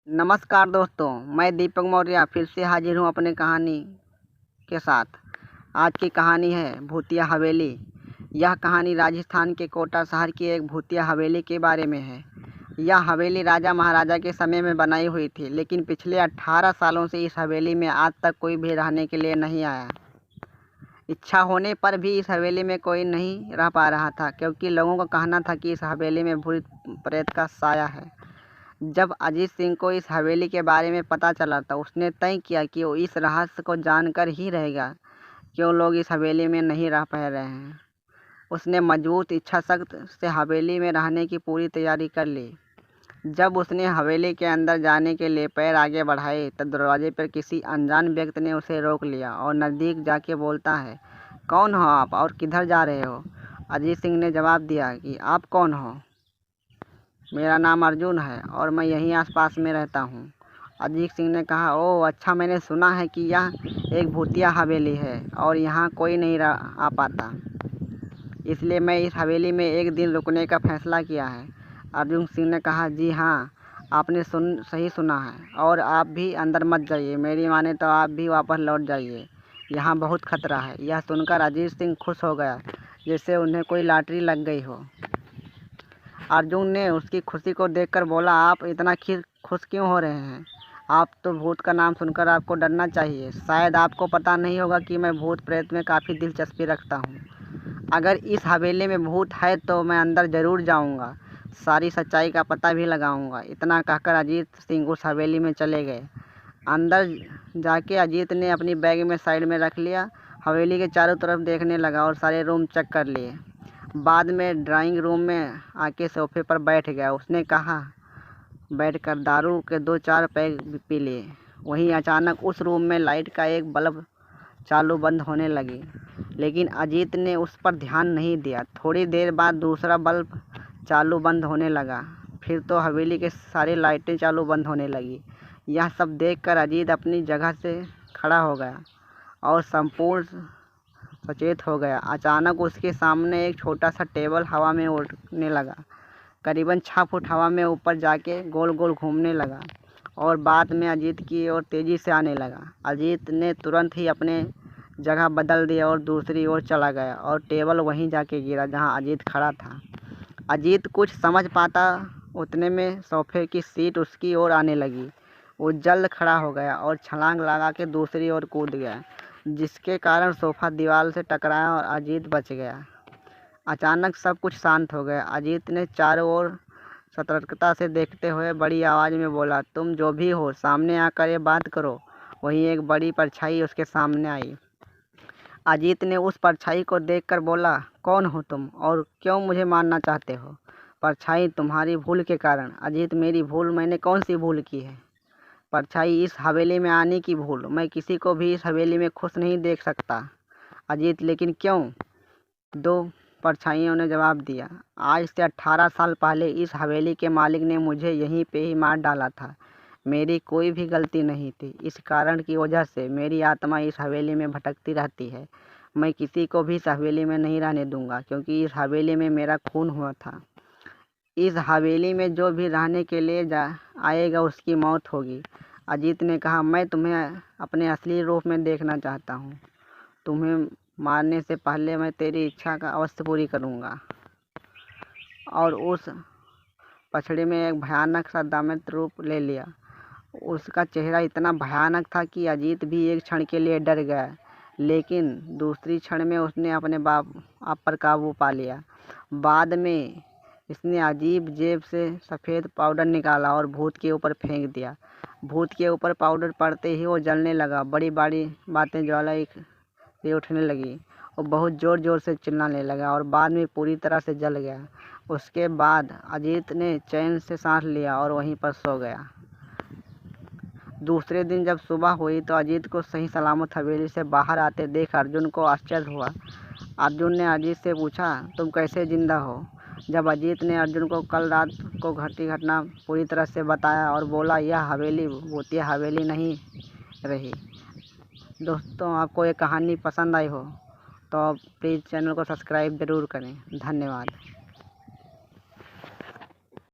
नमस्कार दोस्तों, मैं दीपक मौर्य फिर से हाजिर हूँ अपने कहानी के साथ। आज की कहानी है भूतिया हवेली। यह कहानी राजस्थान के कोटा शहर की एक भूतिया हवेली के बारे में है। यह हवेली राजा महाराजा के समय में बनाई हुई थी, लेकिन पिछले 18 सालों से इस हवेली में आज तक कोई भी रहने के लिए नहीं आया। इच्छा होने पर भी इस हवेली में कोई नहीं रह पा रहा था, क्योंकि लोगों का कहना था कि इस हवेली में भूत प्रेत का साया है। जब अजीत सिंह को इस हवेली के बारे में पता चला तो उसने तय किया कि वो इस रहस्य को जानकर ही रहेगा क्यों लोग इस हवेली में नहीं रह पा रहे हैं। उसने मजबूत इच्छा शक्ति से हवेली में रहने की पूरी तैयारी कर ली। जब उसने हवेली के अंदर जाने के लिए पैर आगे बढ़ाए तब दरवाजे पर किसी अनजान व्यक्ति ने उसे रोक लिया और नज़दीक जाके बोलता है, कौन हो आप और किधर जा रहे हो? अजीत सिंह ने जवाब दिया कि आप कौन हो? मेरा नाम अर्जुन है और मैं यहीं आसपास में रहता हूँ। अजीत सिंह ने कहा, ओह अच्छा, मैंने सुना है कि यह एक भूतिया हवेली है और यहाँ कोई नहीं आ पाता, इसलिए मैं इस हवेली में एक दिन रुकने का फैसला किया है। अर्जुन सिंह ने कहा, जी हाँ, आपने सही सुना है और आप भी अंदर मत जाइए। मेरी माने तो आप भी वापस लौट जाइए, यहाँ बहुत खतरा है। यह सुनकर अजीत सिंह खुश हो गया, जैसे उन्हें कोई लॉटरी लग गई हो। अर्जुन ने उसकी खुशी को देखकर बोला, आप इतना खुश क्यों हो रहे हैं? आप तो भूत का नाम सुनकर आपको डरना चाहिए। शायद आपको पता नहीं होगा कि मैं भूत प्रेत में काफ़ी दिलचस्पी रखता हूँ। अगर इस हवेली में भूत है तो मैं अंदर ज़रूर जाऊँगा, सारी सच्चाई का पता भी लगाऊँगा। इतना कहकर अजीत सिंह उस हवेली में चले गए। अंदर जाके अजीत ने अपनी बैग में साइड में रख लिया, हवेली के चारों तरफ देखने लगा और सारे रूम चेक कर लिए। बाद में ड्राइंग रूम में आके सोफे पर बैठ गया। उसने कहा बैठकर दारू के 2-4 पैग पी लिए। वहीं अचानक उस रूम में लाइट का एक बल्ब चालू बंद होने लगी, लेकिन अजीत ने उस पर ध्यान नहीं दिया। थोड़ी देर बाद दूसरा बल्ब चालू बंद होने लगा, फिर तो हवेली के सारी लाइटें चालू बंद होने लगी। यह सब देखकर अजीत अपनी जगह से खड़ा हो गया और संपूर्ण सचेत हो गया। अचानक उसके सामने एक छोटा सा टेबल हवा में उड़ने लगा, करीबन 6 फुट हवा में ऊपर जाके गोल गोल घूमने लगा और बाद में अजीत की ओर तेज़ी से आने लगा। अजीत ने तुरंत ही अपने जगह बदल दी और दूसरी ओर चला गया और टेबल वहीं जाके गिरा जहां अजीत खड़ा था। अजीत कुछ समझ पाता उतने में सोफे की सीट उसकी ओर आने लगी। वो जल्द खड़ा हो गया और छलांग लगा के दूसरी ओर कूद गया, जिसके कारण सोफा दीवार से टकराया और अजीत बच गया। अचानक सब कुछ शांत हो गया। अजीत ने चारों ओर सतर्कता से देखते हुए बड़ी आवाज़ में बोला, तुम जो भी हो सामने आकर ये बात करो। वहीं एक बड़ी परछाई उसके सामने आई। अजीत ने उस परछाई को देखकर बोला, कौन हो तुम और क्यों मुझे मारना चाहते हो? परछाई, तुम्हारी भूल के कारण। अजीत, मेरी भूल? मैंने कौन सी भूल की है? परछाई, इस हवेली में आने की भूल। मैं किसी को भी इस हवेली में खुश नहीं देख सकता। अजीत, लेकिन क्यों? दो परछाइयों ने जवाब दिया, आज से 18 साल पहले इस हवेली के मालिक ने मुझे यहीं पे ही मार डाला था। मेरी कोई भी गलती नहीं थी। इस कारण की वजह से मेरी आत्मा इस हवेली में भटकती रहती है। मैं किसी को भी इस हवेली में नहीं रहने दूंगा, क्योंकि इस हवेली में मेरा खून हुआ था। इस हवेली में जो भी रहने के लिए आएगा उसकी मौत होगी। अजीत ने कहा, मैं तुम्हें अपने असली रूप में देखना चाहता हूँ। तुम्हें मारने से पहले मैं तेरी इच्छा का अवश्य पूरी करूँगा। और उस पछड़ी में एक भयानक सा दामित रूप ले लिया। उसका चेहरा इतना भयानक था कि अजीत भी एक क्षण के लिए डर गया, लेकिन दूसरी क्षण में उसने अपने आप पर काबू पा लिया। बाद में इसने अजीब जेब से सफ़ेद पाउडर निकाला और भूत के ऊपर फेंक दिया। भूत के ऊपर पाउडर पड़ते ही वो जलने लगा। बड़ी बड़ी बातें ज्वाला से उठने लगी और बहुत ज़ोर ज़ोर से चिल्लाने लगा और बाद में पूरी तरह से जल गया। उसके बाद अजीत ने चैन से सांस लिया और वहीं पर सो गया। दूसरे दिन जब सुबह हुई तो अजीत को सही सलामत हवेली से बाहर आते देख अर्जुन को आश्चर्य हुआ। अर्जुन ने अजीत से पूछा, तुम कैसे जिंदा हो? जब अजीत ने अर्जुन को कल रात को घटी घटना पूरी तरह से बताया और बोला, यह हवेली भूतिया हवेली नहीं रही। दोस्तों, आपको ये कहानी पसंद आई हो तो प्लीज़ चैनल को सब्सक्राइब ज़रूर करें। धन्यवाद।